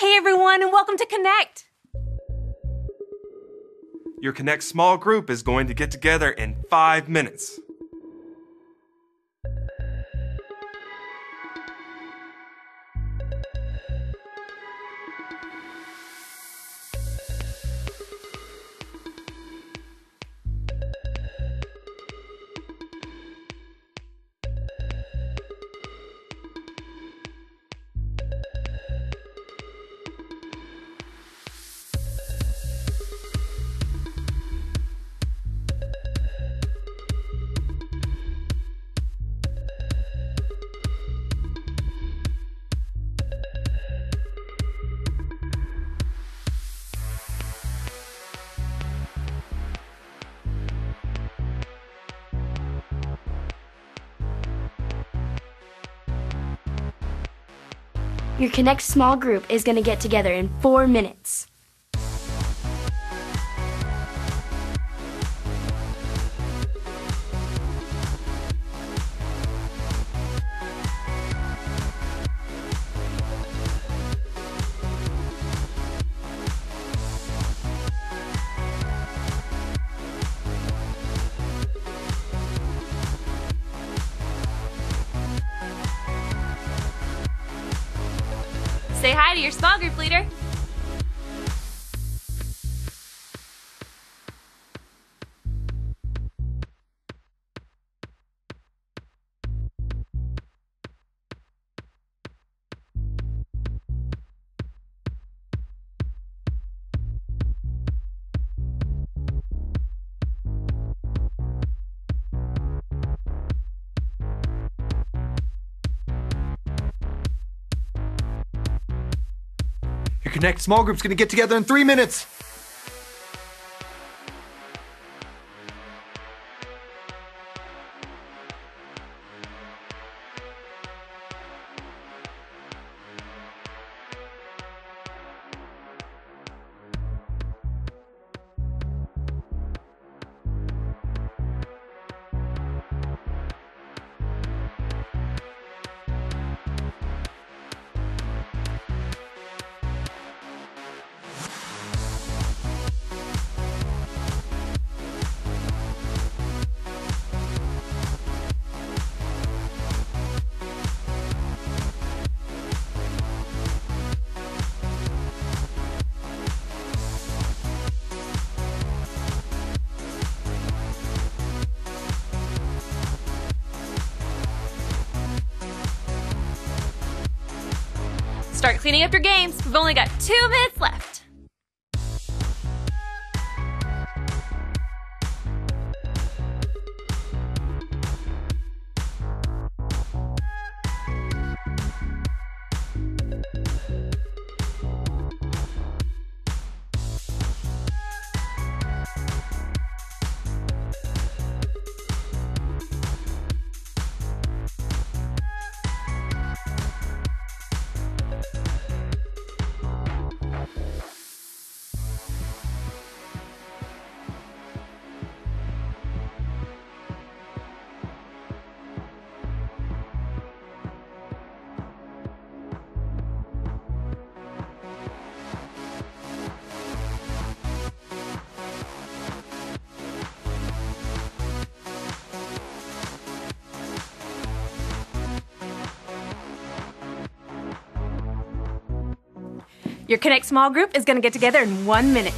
Hey everyone, and welcome to Connect. Your Connect small group is going to get together in 5 minutes. Your Connect small group is going to get together in 4 minutes. Say hi to your small group leader. Your Connect small group's gonna get together in 3 minutes. Start cleaning up your games. We've only got 2 minutes left. Your Connect small group is going to get together in 1 minute.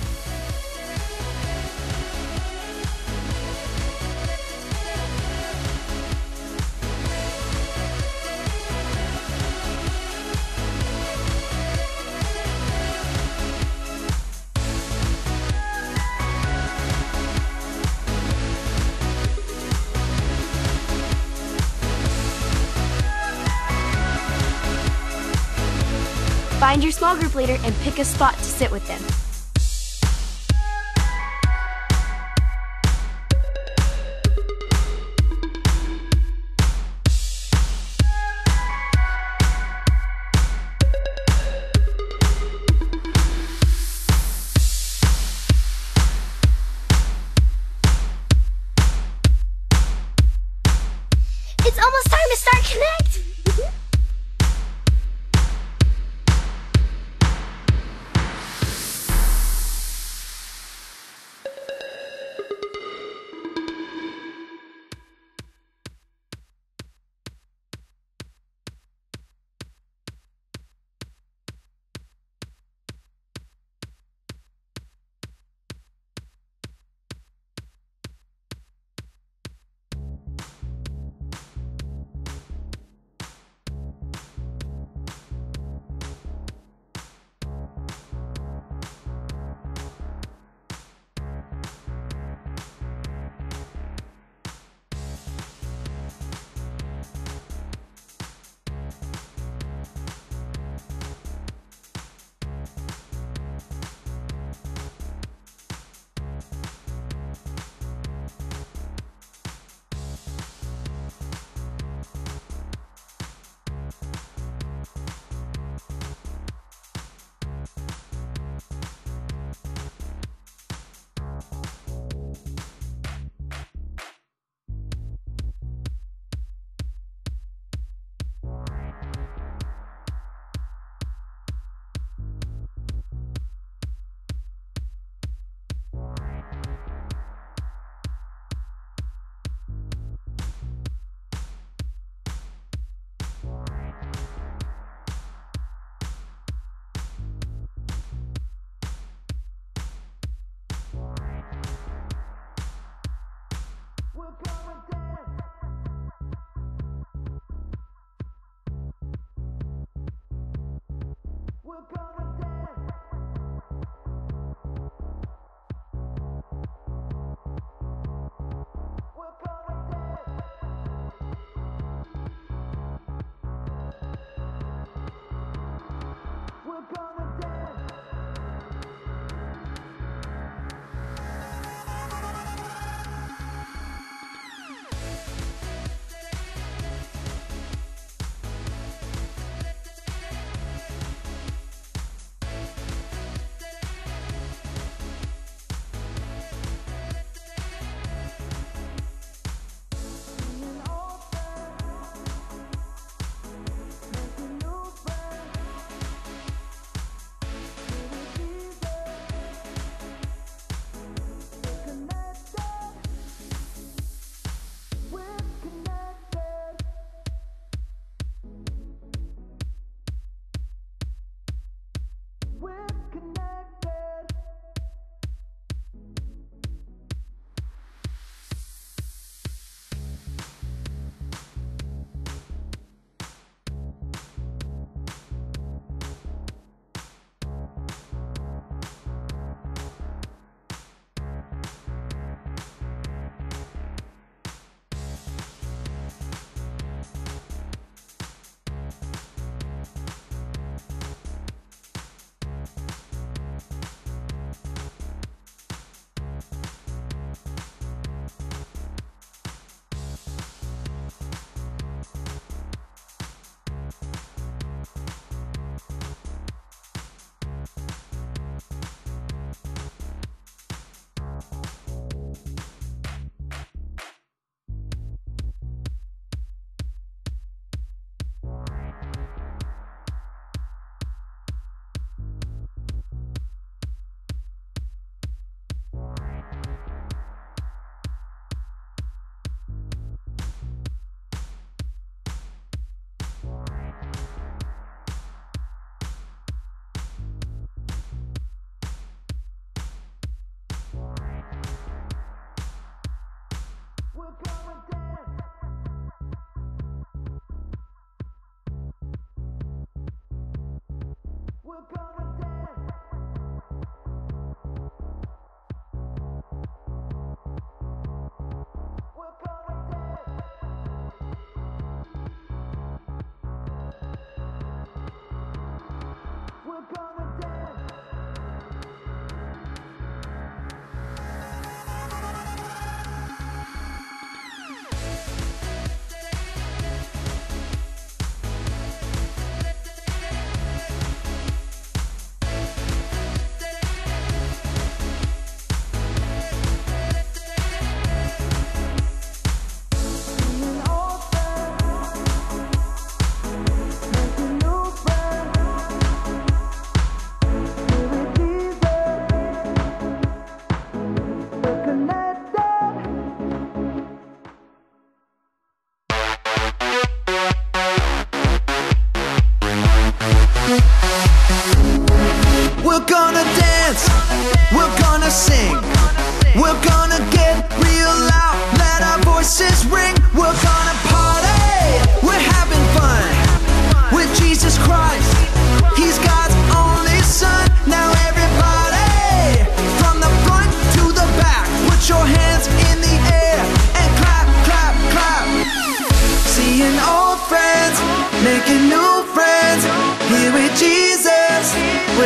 Find your small group leader and pick a spot to sit with them. It's almost time to start Connect!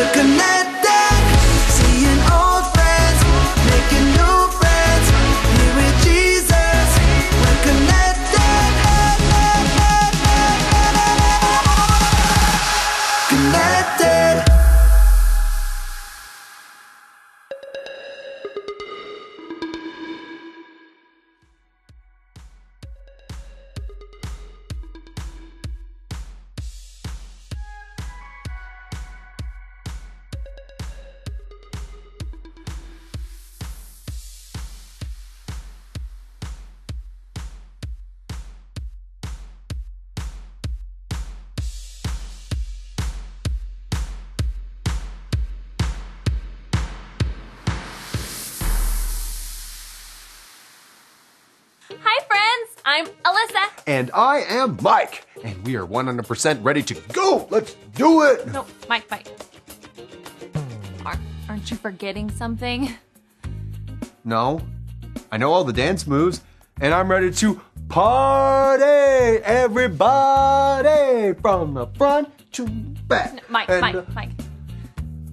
We're connected, seeing old friends, making new friends. Here with Jesus, we're connected. Connected. Hi, friends. I'm Alyssa. And I am Mike. And we are 100% ready to go. Let's do it. No, Mike. Aren't you forgetting something? No. I know all the dance moves. And I'm ready to party. Everybody from the front to back. Mike.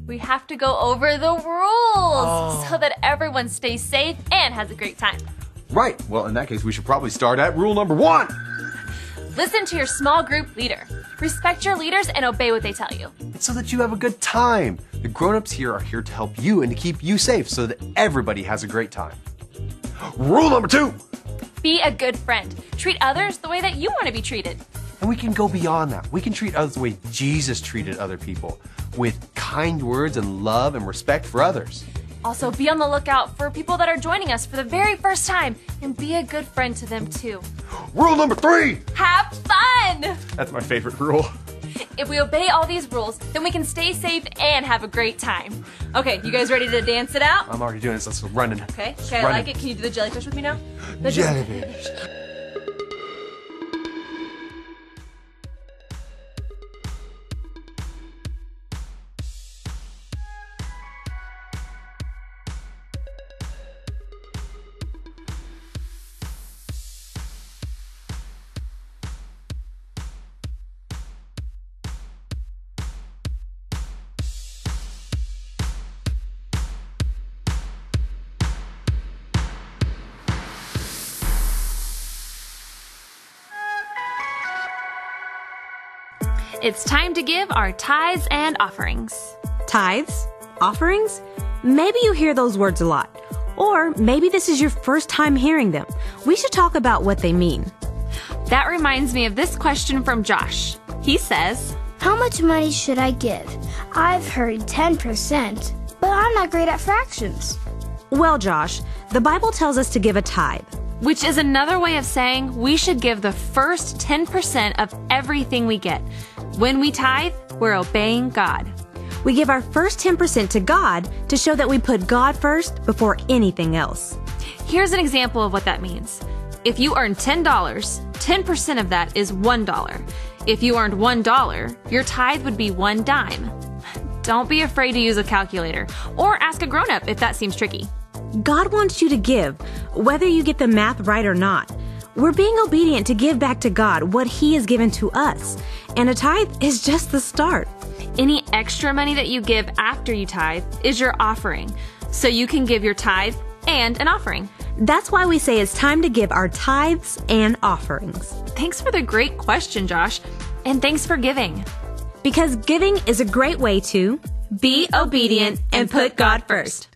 We have to go over the rules so that everyone stays safe and has a great time. Right. Well, in that case, we should probably start at rule number 1. Listen to your small group leader. Respect your leaders and obey what they tell you. It's so that you have a good time. The grown-ups here are here to help you and to keep you safe so that everybody has a great time. Rule number 2. Be a good friend. Treat others the way that you want to be treated. And we can go beyond that. We can treat others the way Jesus treated other people, with kind words and love and respect for others. Also, be on the lookout for people that are joining us for the very first time and be a good friend to them too. Rule number 3. Have fun! That's my favorite rule. If we obey all these rules, then we can stay safe and have a great time. Okay, you guys ready to dance it out? I'm already doing this. Let's go running. Okay, I like it. Can you do the jellyfish with me now? The Jellyfish. It's time to give our tithes and offerings. Tithes? Offerings? Maybe you hear those words a lot. Or maybe this is your first time hearing them. We should talk about what they mean. That reminds me of this question from Josh. He says, How much money should I give? I've heard 10%, but I'm not great at fractions. Well, Josh, the Bible tells us to give a tithe. which is another way of saying we should give the first 10% of everything we get. When we tithe, we're obeying God. We give our first 10% to God to show that we put God first before anything else. Here's an example of what that means. If you earn $10, 10% of that is $1. If you earned $1, your tithe would be 1 dime. Don't be afraid to use a calculator or ask a grown-up if that seems tricky. God wants you to give, whether you get the math right or not. We're being obedient to give back to God what He has given to us, and a tithe is just the start. Any extra money that you give after you tithe is your offering, so you can give your tithe and an offering. That's why we say it's time to give our tithes and offerings. Thanks for the great question, Josh, and thanks for giving. Because giving is a great way to Be obedient and put God first.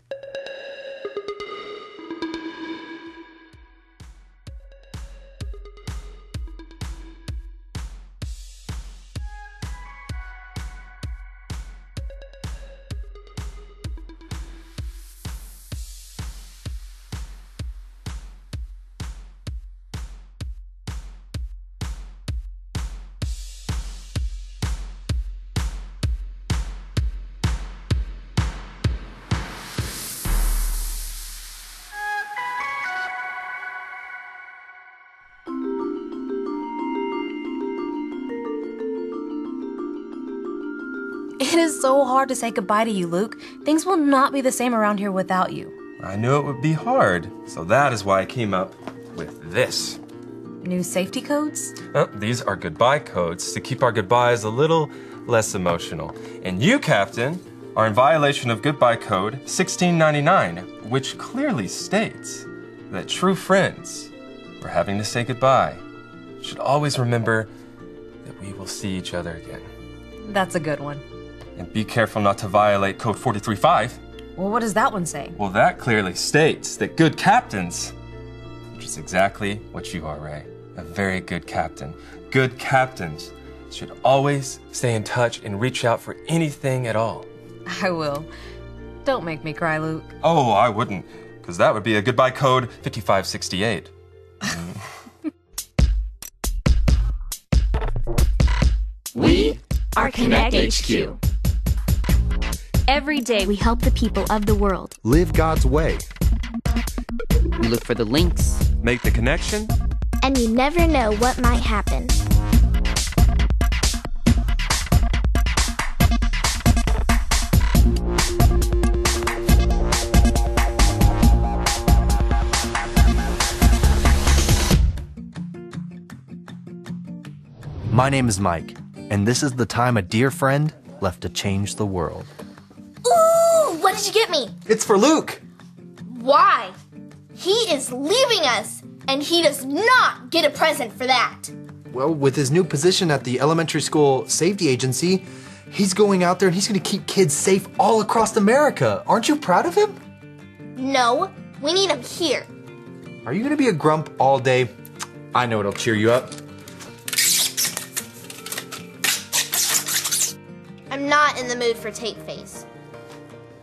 It is so hard to say goodbye to you, Luke. Things will not be the same around here without you. I knew it would be hard, so that is why I came up with this. New safety codes? These are goodbye codes to keep our goodbyes a little less emotional. And you, Captain, are in violation of Goodbye Code 1699, which clearly states that true friends, we're having to say goodbye, should always remember that we will see each other again. That's a good one. And be careful not to violate Code 43.5. Well, what does that one say? Well, that clearly states that good captains, which is exactly what you are, Ray, a very good captain. Good captains should always stay in touch and reach out for anything at all. I will. Don't make me cry, Luke. Oh, I wouldn't, because that would be a Goodbye Code 5568. We are Connect HQ. Every day we help the people of the world. Live God's way. We look for the links. Make the connection. And you never know what might happen. My name is Mike, and this is the time a dear friend left to change the world. Ooh, what did you get me? It's for Luke. Why? He is leaving us, and he does not get a present for that. Well, with his new position at the elementary school safety agency, he's going out there and he's going to keep kids safe all across America. Aren't you proud of him? No, we need him here. Are you going to be a grump all day? I know it'll cheer you up. I'm not in the mood for tape face.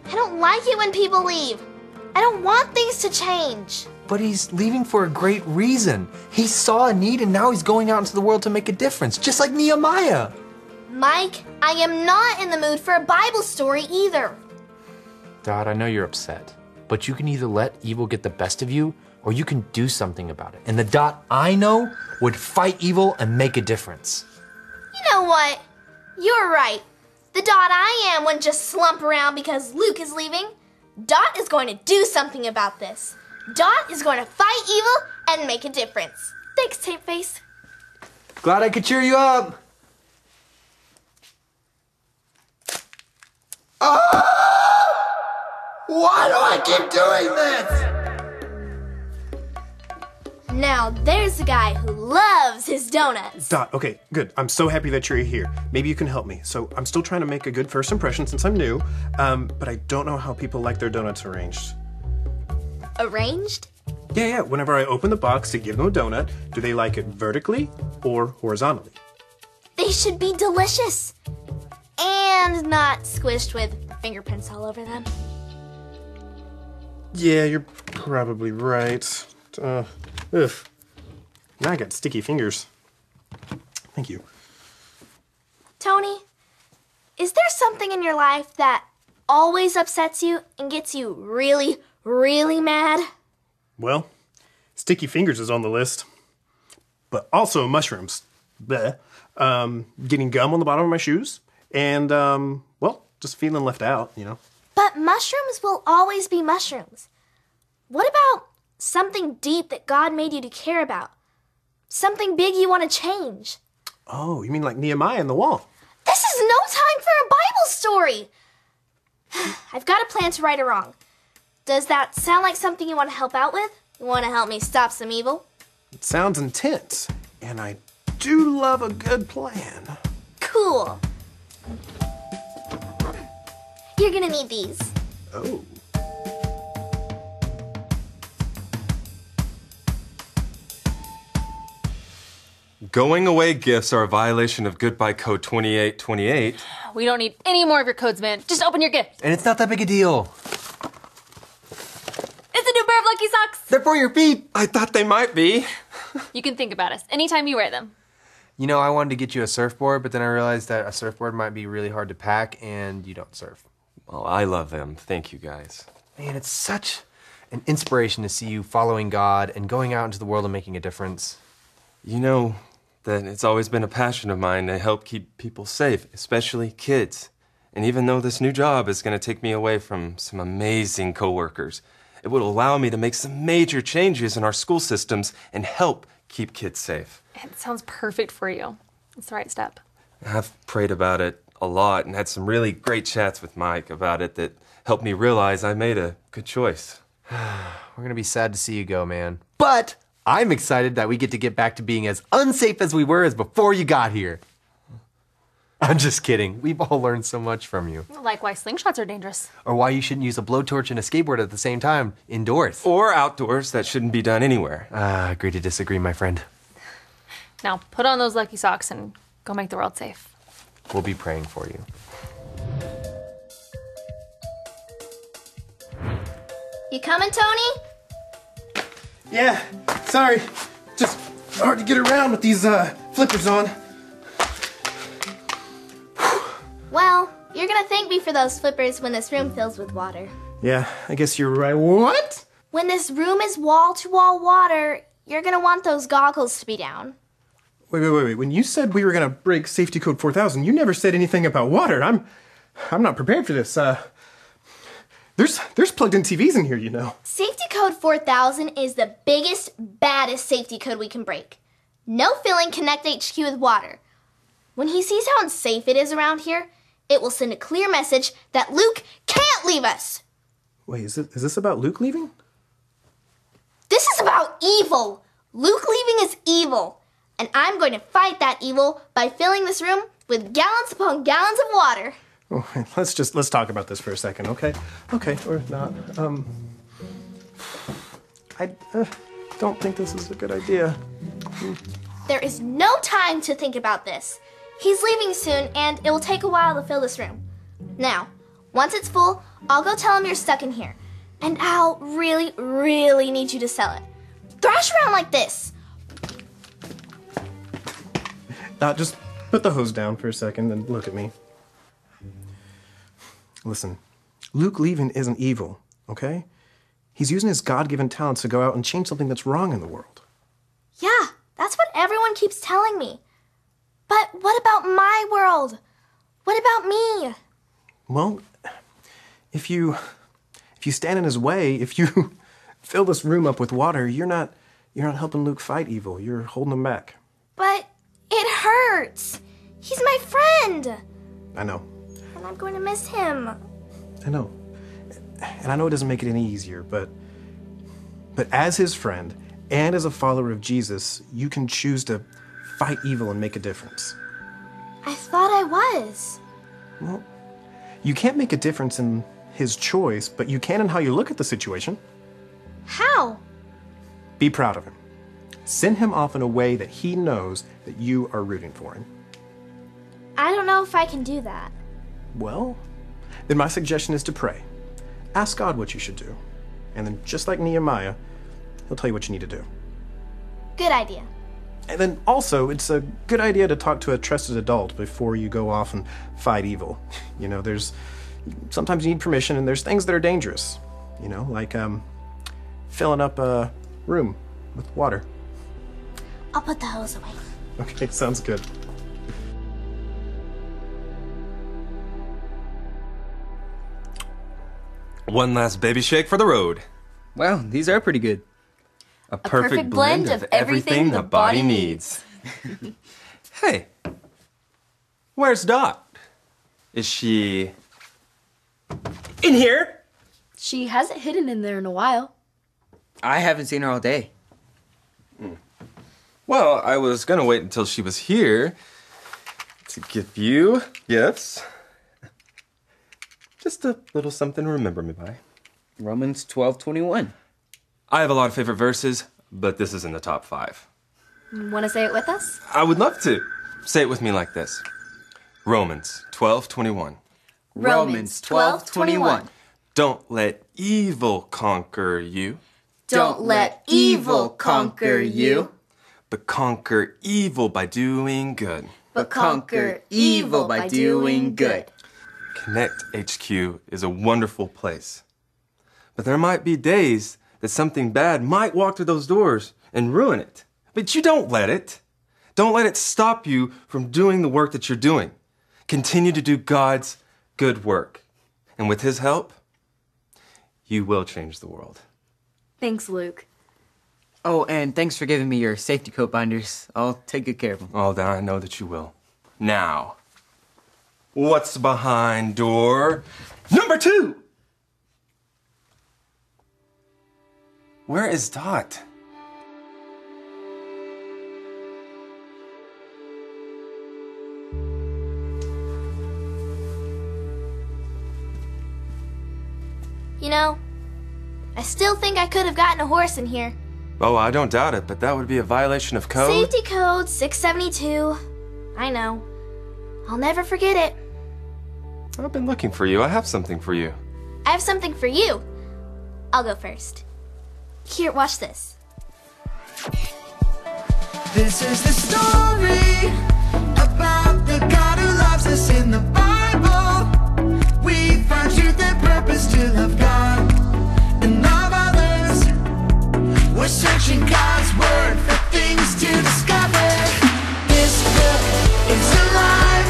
I don't like it when people leave. I don't want things to change. But he's leaving for a great reason. He saw a need and now he's going out into the world to make a difference, just like Nehemiah. Mike, I am not in the mood for a Bible story either. Dad, I know you're upset, but you can either let evil get the best of you or you can do something about it. And the Dot I know would fight evil and make a difference. You know what? You're right. The Dot I am wouldn't just slump around because Luke is leaving. Dot is going to do something about this. Dot is going to fight evil and make a difference. Thanks, Tape Face. Glad I could cheer you up. Why do I keep doing this? Now there's a guy who loves his donuts. Dot, okay, good. I'm so happy that you're here. Maybe you can help me. So I'm still trying to make a good first impression since I'm new, but I don't know how people like their donuts arranged. Arranged? Yeah, whenever I open the box to give them a donut, do they like it vertically or horizontally? They should be delicious. And not squished with fingerprints all over them. Yeah, you're probably right. Ugh. Now I got sticky fingers. Thank you. Tony, is there something in your life that always upsets you and gets you really, really mad? Well, sticky fingers is on the list. But also mushrooms. Bleh. Getting gum on the bottom of my shoes. And, well, just feeling left out, you know. But mushrooms will always be mushrooms. What about something deep that God made you to care about? Something big you want to change? Oh, you mean like Nehemiah and the wall? This is no time for a Bible story. I've got a plan to right a wrong. Does that sound like something you want to help out with? You want to help me stop some evil? It sounds intense, and I do love a good plan. Cool. You're gonna need these. Oh. Going away gifts are a violation of Goodbye Code 2828. We don't need any more of your codes, man. Just open your gift. And it's not that big a deal. It's a new pair of Lucky Socks. They're for your feet. I thought they might be. You can think about us anytime you wear them. You know, I wanted to get you a surfboard, but then I realized that a surfboard might be really hard to pack and you don't surf. Well, I love them. Thank you, guys. Man, it's such an inspiration to see you following God and going out into the world and making a difference. You know that it's always been a passion of mine to help keep people safe, especially kids. And even though this new job is going to take me away from some amazing coworkers, it will allow me to make some major changes in our school systems and help keep kids safe. It sounds perfect for you. It's the right step. I've prayed about it a lot and had some really great chats with Mike about it that helped me realize I made a good choice. We're gonna be sad to see you go, man. But I'm excited that we get back to being as unsafe as we were as before you got here. I'm just kidding. We've all learned so much from you. Like why slingshots are dangerous. Or why you shouldn't use a blowtorch and a skateboard at the same time, indoors. Or outdoors, that shouldn't be done anywhere. Agree to disagree, my friend. Now put on those lucky socks and go make the world safe. We'll be praying for you. You coming, Tony? Yeah, sorry. Just hard to get around with these flippers on. Well, you're gonna thank me for those flippers when this room fills with water. Yeah, I guess you're right. What? When this room is wall-to-wall water, you're gonna want those goggles to be down. Wait. When you said we were gonna break safety code 4000, you never said anything about water. I'm not prepared for this. There's plugged-in TVs in here, you know. Safety code 4000 is the biggest, baddest safety code we can break. No filling Connect HQ with water. When he sees how unsafe it is around here, it will send a clear message that Luke can't leave us. Wait, is this about Luke leaving? This is about evil. Luke leaving is evil. And I'm going to fight that evil by filling this room with gallons upon gallons of water. Oh, let's talk about this for a second, okay? Okay, or not. I don't think this is a good idea. There is no time to think about this. He's leaving soon, and it will take a while to fill this room. Now, once it's full, I'll go tell him you're stuck in here. And I'll really, really need you to sell it. Thrash around like this. Just put the hose down for a second and look at me. Listen, Luke leaving isn't evil, okay? He's using his God-given talents to go out and change something that's wrong in the world. Yeah, that's what everyone keeps telling me. But what about my world? What about me? Well, if you stand in his way, if you fill this room up with water, you're not helping Luke fight evil. You're holding him back. But it hurts. He's my friend. I know. And I'm going to miss him. I know. And I know it doesn't make it any easier, but as his friend and as a follower of Jesus, you can choose to fight evil and make a difference. I thought I was. Well, you can't make a difference in his choice, but you can in how you look at the situation. How? Be proud of him. Send him off in a way that he knows that you are rooting for him. I don't know if I can do that. Well, then my suggestion is to pray. Ask God what you should do. And then, just like Nehemiah, he'll tell you what you need to do. Good idea. And then also, it's a good idea to talk to a trusted adult before you go off and fight evil. You know, sometimes you need permission, and there's things that are dangerous. You know, like filling up a room with water. I'll put the hose away. Okay, sounds good. One last baby shake for the road. Wow, these are pretty good. A perfect blend of everything the body needs. Hey, where's Dot? Is she in here? She hasn't hidden in there in a while. I haven't seen her all day. Well, I was gonna wait until she was here to give you gifts. Just a little something to remember me by. Romans 12:21. I have a lot of favorite verses, but this is in the top 5. Want to say it with us? I would love to. Say it with me like this. Romans 12:21. Romans 12:21. Don't let evil conquer you, Don't let evil conquer you, but conquer evil by doing good. but conquer evil by doing good. Connect HQ is a wonderful place. But there might be days that something bad might walk through those doors and ruin it. But you don't let it. Don't let it stop you from doing the work that you're doing. Continue to do God's good work. And with His help, you will change the world. Thanks, Luke. Oh, and thanks for giving me your safety coat binders. I'll take good care of them. Oh, I know that you will. Now, What's behind door number 2? Where is Dot? You know, I still think I could have gotten a horse in here. Oh, I don't doubt it, but that would be a violation of code. Safety code 672. I know. I'll never forget it. I've been looking for you. I have something for you. I have something for you. I'll go first. Here, watch this. This is the story about the God who loves us in the Bible. We find truth and purpose to love God and love others. We're searching God's word for things to discover. This book is alive,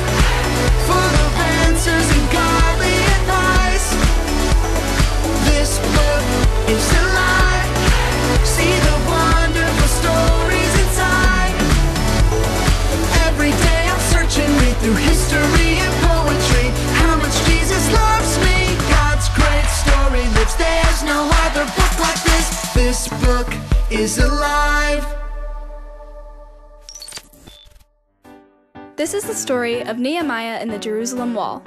full of answers and godly advice. This book is alive. See the wonderful stories inside. Every day I'm searching, read through history and poetry. How much Jesus loves me. God's great story lives. There's no other book like this. This book is alive. This is the story of Nehemiah and the Jerusalem wall.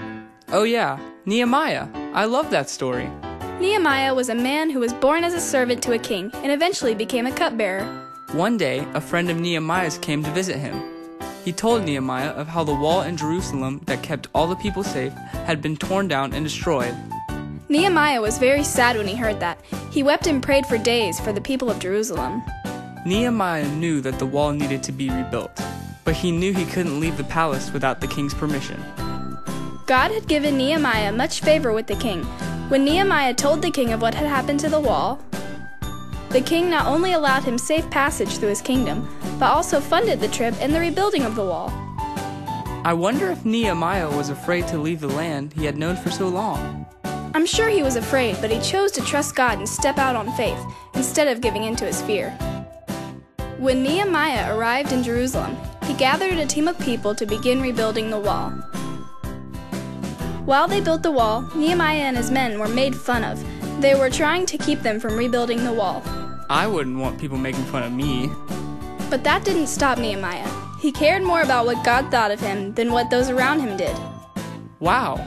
Oh yeah, Nehemiah. I love that story. Nehemiah was a man who was born as a servant to a king and eventually became a cupbearer. One day, a friend of Nehemiah's came to visit him. He told Nehemiah of how the wall in Jerusalem that kept all the people safe had been torn down and destroyed. Nehemiah was very sad when he heard that. He wept and prayed for days for the people of Jerusalem. Nehemiah knew that the wall needed to be rebuilt, but he knew he couldn't leave the palace without the king's permission. God had given Nehemiah much favor with the king. When Nehemiah told the king of what had happened to the wall, the king not only allowed him safe passage through his kingdom, but also funded the trip and the rebuilding of the wall. I wonder if Nehemiah was afraid to leave the land he had known for so long. I'm sure he was afraid, but he chose to trust God and step out on faith, instead of giving in to his fear. When Nehemiah arrived in Jerusalem, he gathered a team of people to begin rebuilding the wall. While they built the wall, Nehemiah and his men were made fun of. They were trying to keep them from rebuilding the wall. I wouldn't want people making fun of me. But that didn't stop Nehemiah. He cared more about what God thought of him than what those around him did. Wow,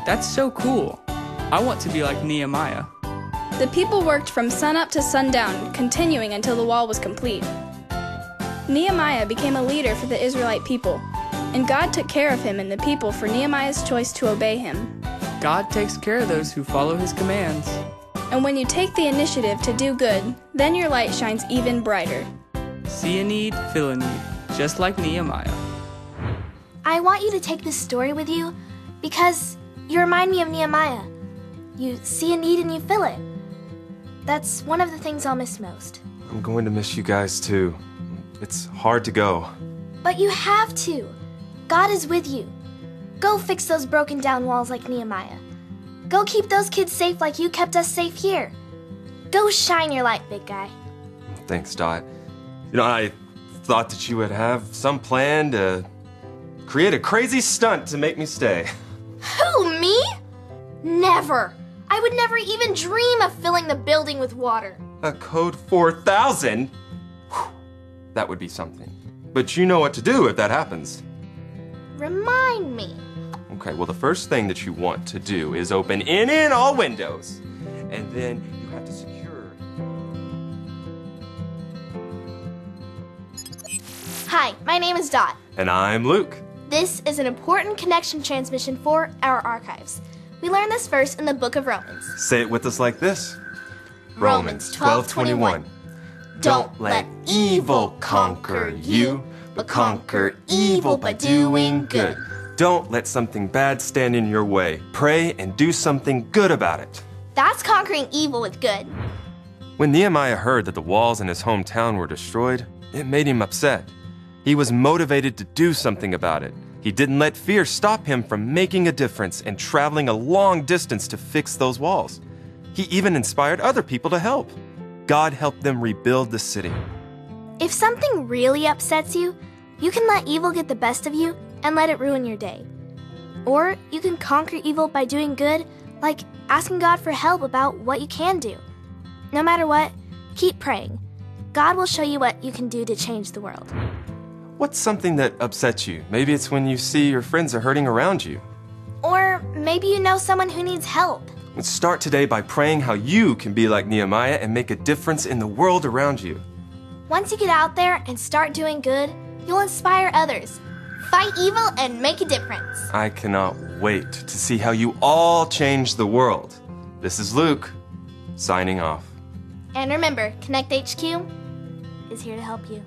that's so cool. I want to be like Nehemiah. The people worked from sunup to sundown, continuing until the wall was complete. Nehemiah became a leader for the Israelite people, and God took care of him and the people for Nehemiah's choice to obey him. God takes care of those who follow his commands. And when you take the initiative to do good, then your light shines even brighter. See a need, fill a need, just like Nehemiah. I want you to take this story with you because you remind me of Nehemiah. You see a need and you fill it. That's one of the things I'll miss most. I'm going to miss you guys too. It's hard to go. But you have to. God is with you. Go fix those broken down walls like Nehemiah. Go keep those kids safe like you kept us safe here. Go shine your light, big guy. Thanks, Dot. You know, I thought that you would have some plan to create a crazy stunt to make me stay. Who, me? Never. I would never even dream of filling the building with water. A code 4000? Whew, that would be something. But you know what to do if that happens. Remind me. Okay, well, the first thing that you want to do is open any and all windows. And then you have to secure. Hi, my name is Dot. And I'm Luke. This is an important connection transmission for our archives. We learned this verse in the book of Romans. Say it with us like this. Romans 12:21. Don't let evil conquer you, but conquer evil by doing good. Don't let something bad stand in your way. Pray and do something good about it. That's conquering evil with good. When Nehemiah heard that the walls in his hometown were destroyed, it made him upset. He was motivated to do something about it. He didn't let fear stop him from making a difference and traveling a long distance to fix those walls. He even inspired other people to help. God helped them rebuild the city. If something really upsets you, you can let evil get the best of you and let it ruin your day. Or you can conquer evil by doing good, like asking God for help about what you can do. No matter what, keep praying. God will show you what you can do to change the world. What's something that upsets you? Maybe it's when you see your friends are hurting around you. Or maybe you know someone who needs help. Let's start today by praying how you can be like Nehemiah and make a difference in the world around you. Once you get out there and start doing good, you'll inspire others. Fight evil and make a difference. I cannot wait to see how you all change the world. This is Luke, signing off. And remember, Connect HQ is here to help you.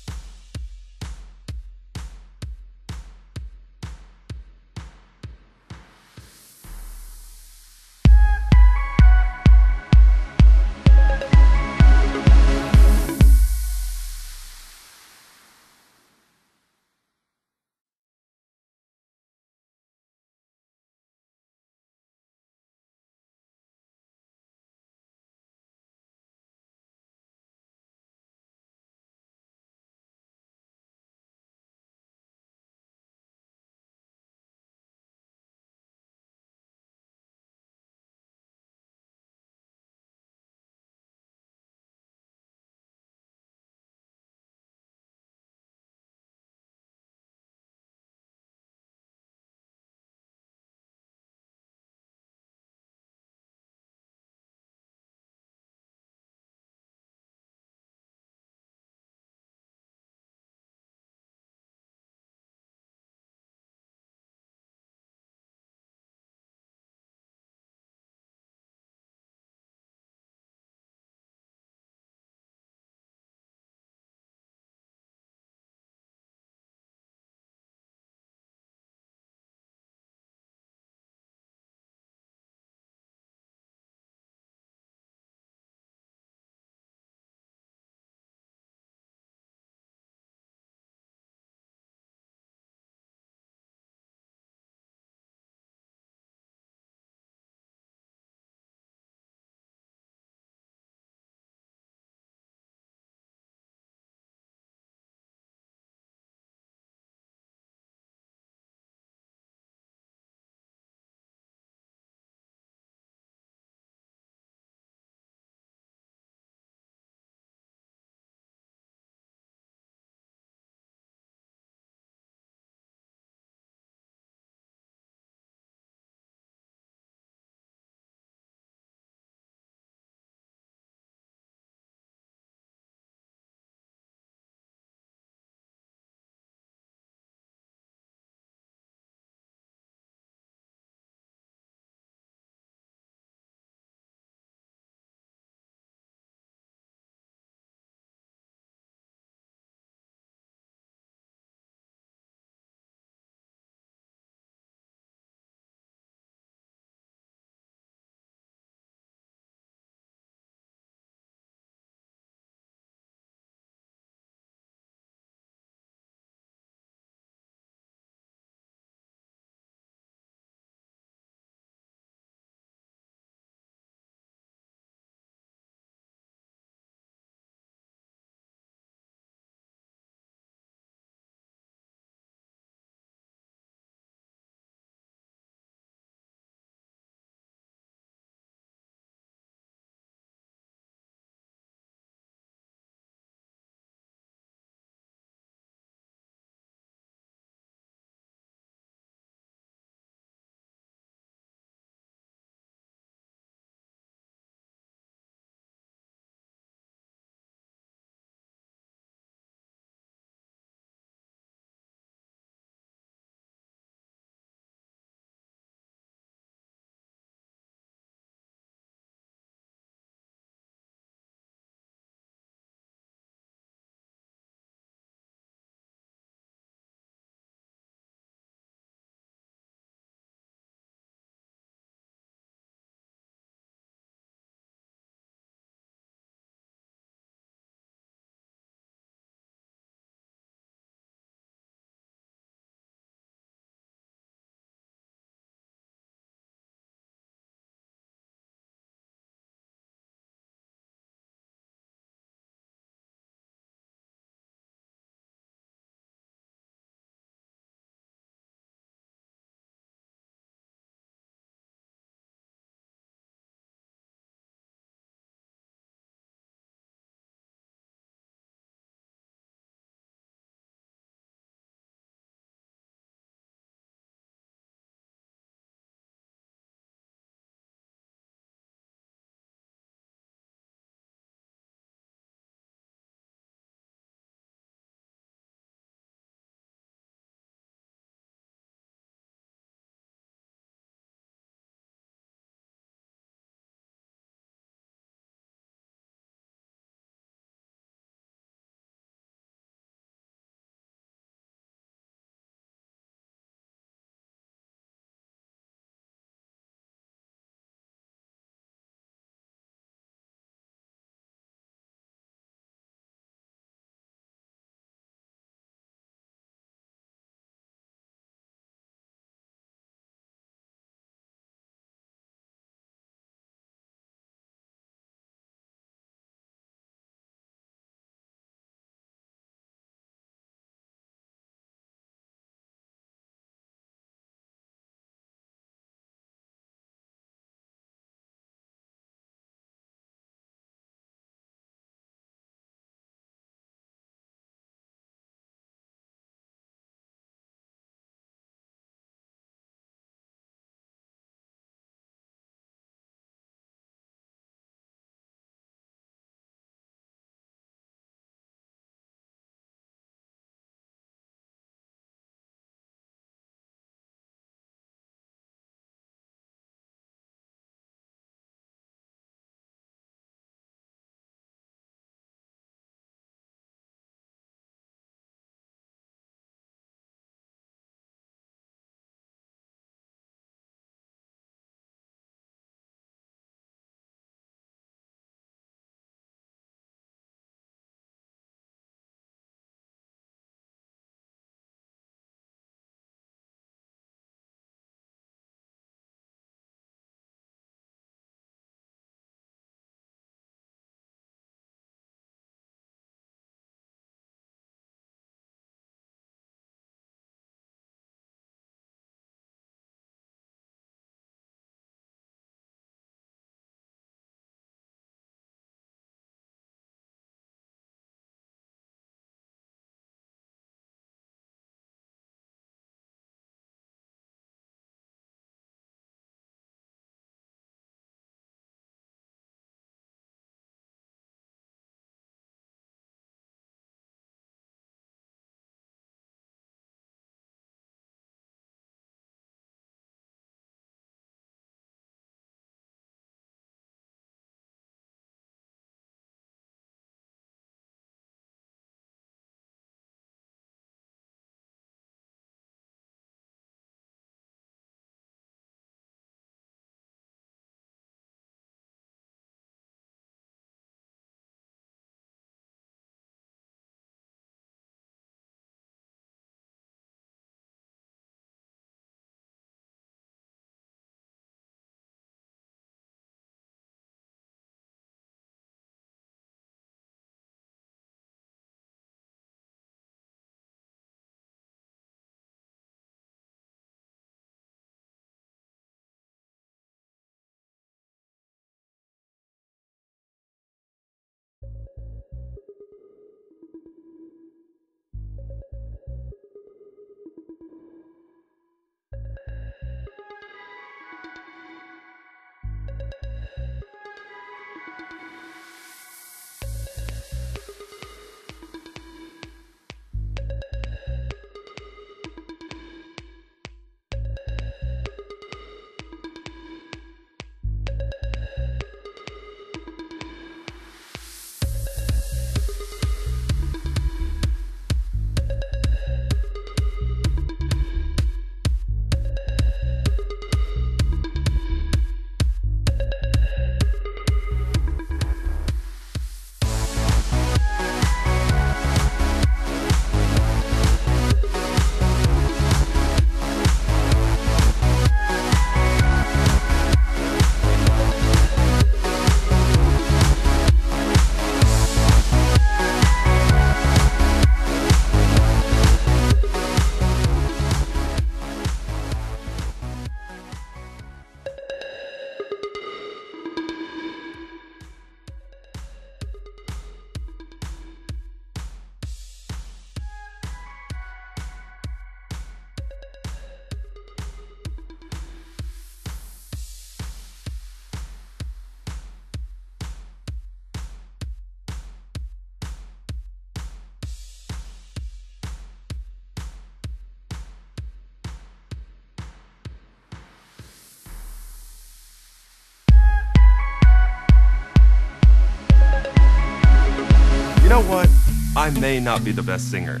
know what? I may not be the best singer,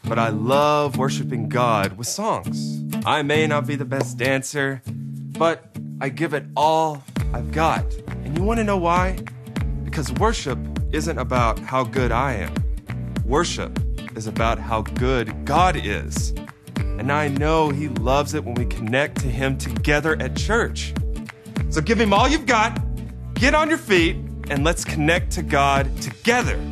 but I love worshiping God with songs. I may not be the best dancer, but I give it all I've got. And you want to know why? Because worship isn't about how good I am. Worship is about how good God is. And I know He loves it when we connect to Him together at church. So give Him all you've got, get on your feet, and let's connect to God together.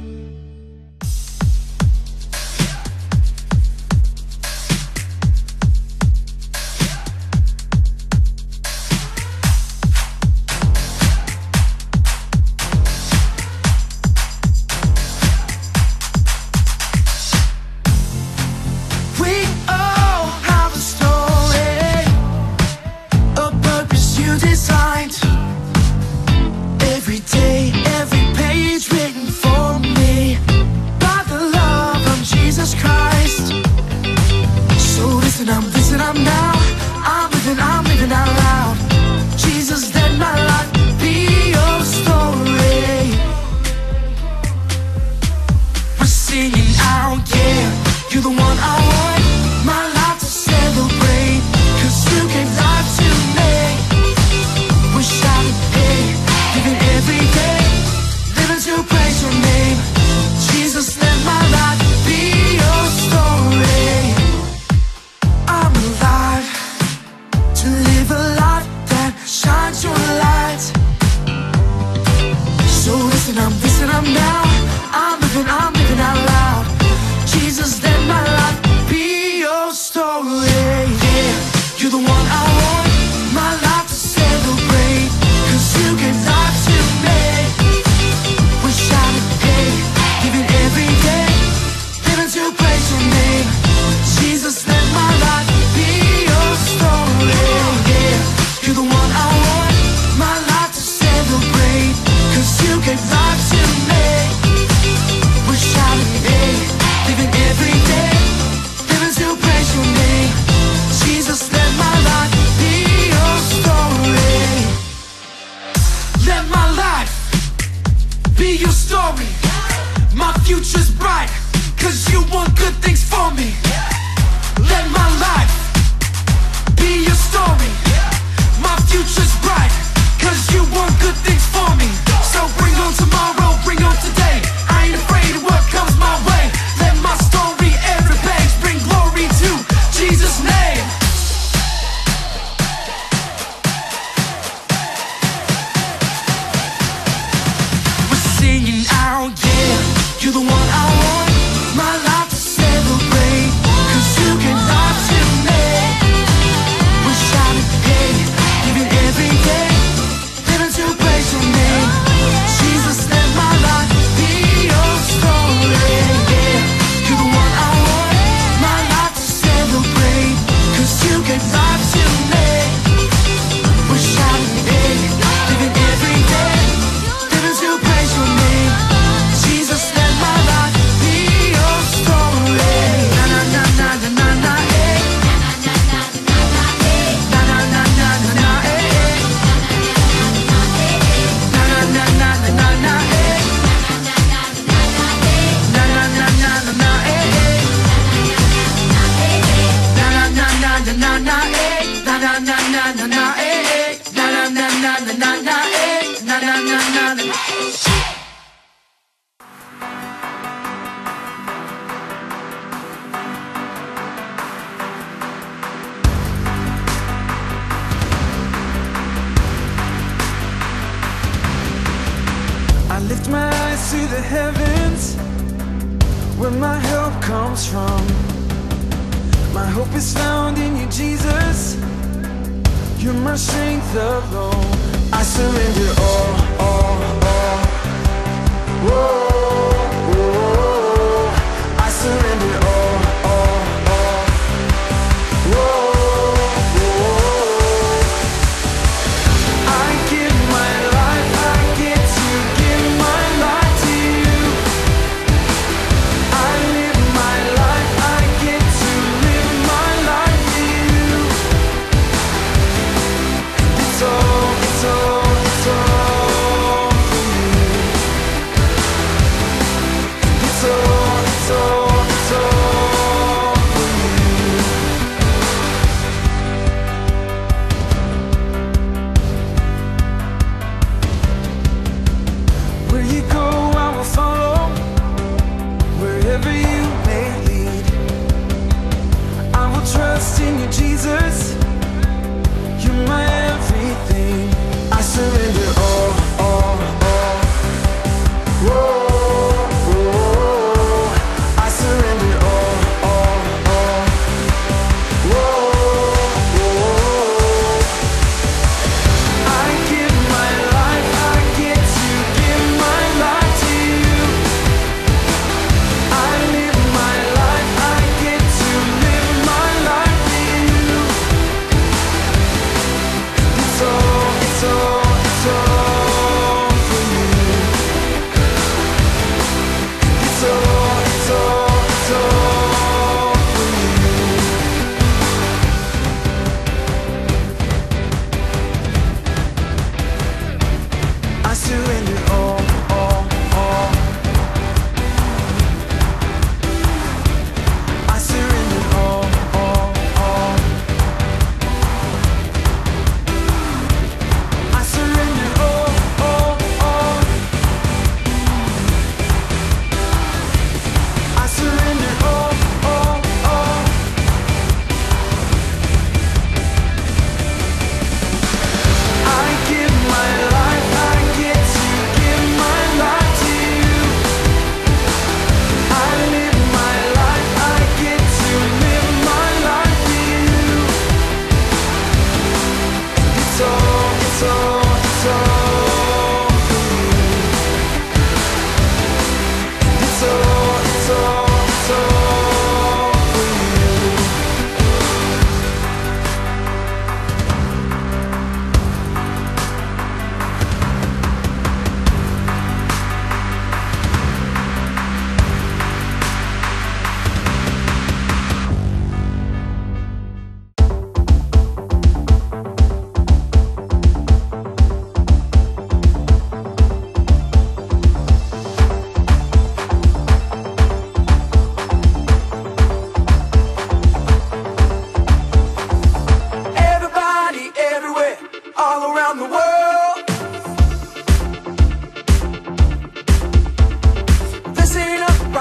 It's all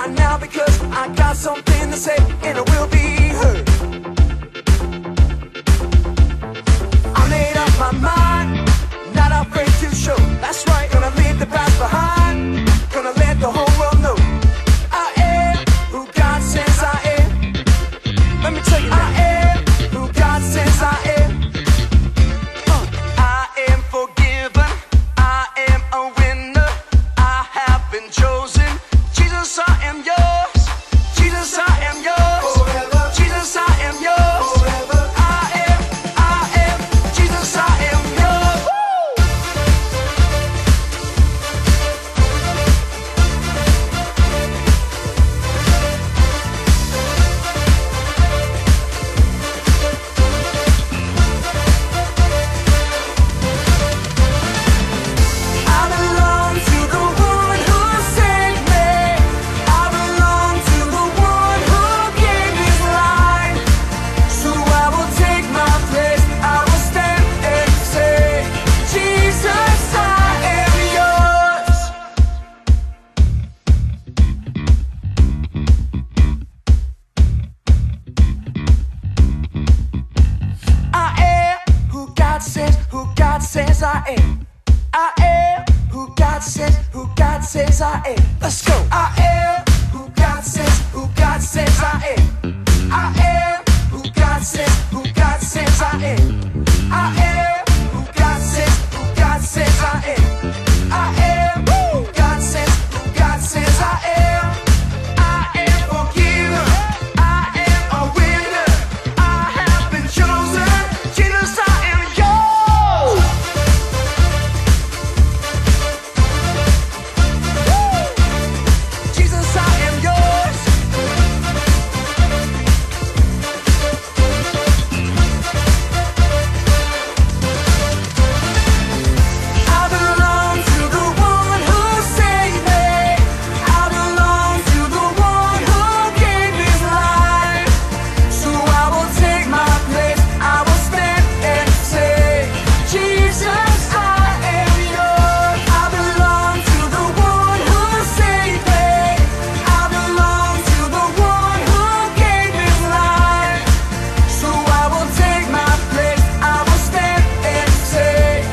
right now because I got something to say and it will be heard. I made up my mind, not afraid to show. That's right, gonna leave the past behind, gonna let the whole world know I am who God says I am. Let me tell you now. I am who God says I am. I am forgiven, I am a winner, I have been chosen. Jesus, I am yours. Jesus, I am yours. Forever. Jesus, I am yours. Forever. I am, Jesus, I am yours. I belong to the one who saved me. I belong to the one who gave his life. So I will take my place. I will stand and say, Jesus, I am yours. I am who God says I am. I am who God says I am. Let's go. I am who God says I am. I am who God says I am. I am who God says I am. I am who God says I am. I am forgiven. I am a winner. I have been chosen. Jesus, I am yours. Jesus, I am yours. I belong to the one who saved me. I belong to the one who gave his life. So I will take my place. I will stand and say, Jesus, I am yours. I belong to the one who saved me. I belong to the one who gave his life. So I will take my place. I will stand and say,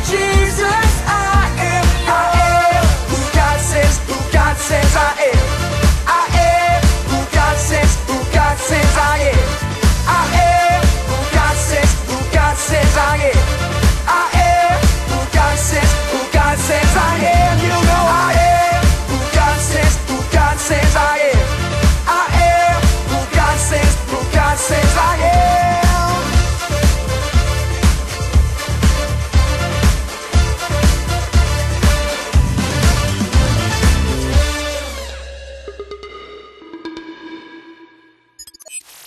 Jesus, I am who God says I am. I am who God says I am. I am who God says I am. I am who God says I am. You know I am who God says I am. I am who God says I am.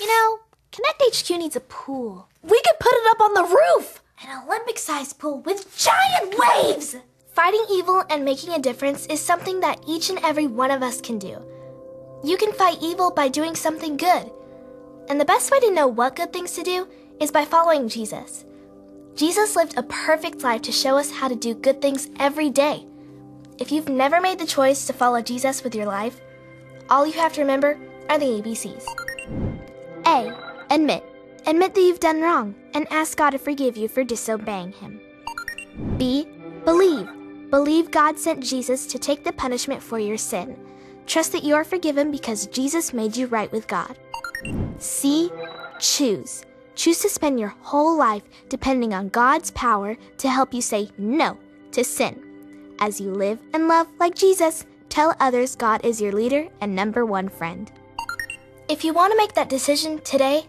You know, Connect HQ needs a pool. We could put it up on the roof! An Olympic-sized pool with giant waves! Fighting evil and making a difference is something that each and every one of us can do. You can fight evil by doing something good. And the best way to know what good things to do is by following Jesus. Jesus lived a perfect life to show us how to do good things every day. If you've never made the choice to follow Jesus with your life, all you have to remember are the ABCs. A. Admit. Admit that you've done wrong and ask God to forgive you for disobeying Him. B. Believe. Believe God sent Jesus to take the punishment for your sin. Trust that you are forgiven because Jesus made you right with God. C. Choose. Choose to spend your whole life depending on God's power to help you say no to sin. As you live and love like Jesus, tell others God is your leader and number one friend. If you want to make that decision today,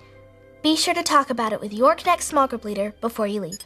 be sure to talk about it with your Connect small group leader before you leave.